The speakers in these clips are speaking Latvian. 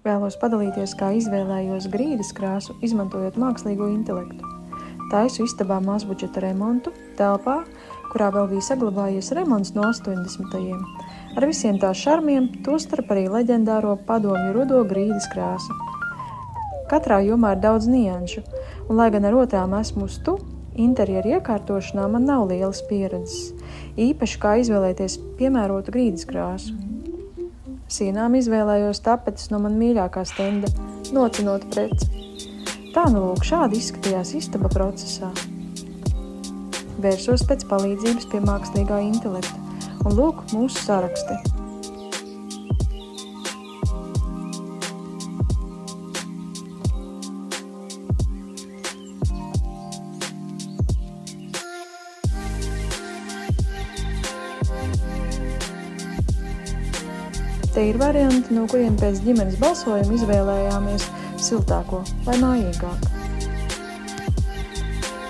Vēlos padalīties, kā izvēlējos grīdas krāsu, izmantojot mākslīgo intelektu. Taisu istabā mazbudžeta remontu, telpā, kurā vēl bija saglabājies remonts no 80. Ar visiem tās šarmiem, tostarp arī leģendāro padomju rudo grīdas krāsu. Katrā jomā ir daudz nianšu, un lai gan ar otrām esmu uz tu, interjeru iekārtošanā man nav lielas pieredzes, īpaši kā izvēlēties piemērotu grīdas krāsu. Sienām izvēlējos tapetes no man mīļākā stenda, nocinota prece. Tā nu lūk, šādi izskatījās istaba procesā. Vērsos pēc palīdzības pie mākslīgā intelekta, un lūk mūsu saraksti. Te ir varianti, no kuriem pēc ģimenes balsojuma izvēlējāmies siltāko vai mājīgāku.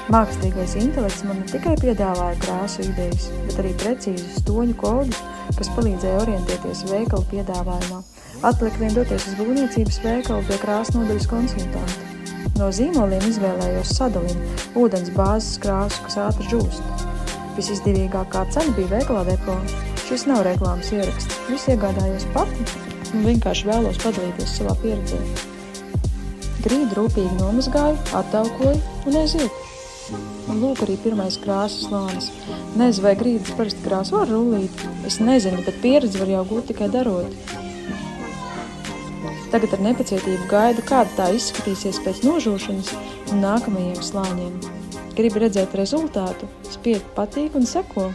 Mākslīgais intelekts man ne tikai piedāvāja krāsu idejas, bet arī precīzus toņu kodus, kas palīdzēja orientēties veikalu piedāvājumā. Atlika vien doties uz būvniecības veikalu pie krāsnodaļas konsultanta. No zīmoliem izvēlējos sadalinu, ūdens bāzes krāsu, kas ātri žūst. Visizdevīgākā cena bija veikalā depo. Šis nav reklāmas ieraksts. Visu iegādājos pati un vienkārši vēlos padalīties savā pieredzē. Grīdu rūpīgi nomazgāju, attaukoju un aiziet. Un lūk arī pirmais krāsas slānis. Nezinu, vai grīdas parasti krāsu var rullīt. Es nezinu, bet pieredzi var jau gūt tikai darot. Tagad ar nepacietību gaidu, kāda tā izskatīsies pēc nožūšanas un nākamajiem slāņiem. Gribu redzēt rezultātu, spied patīk un seko.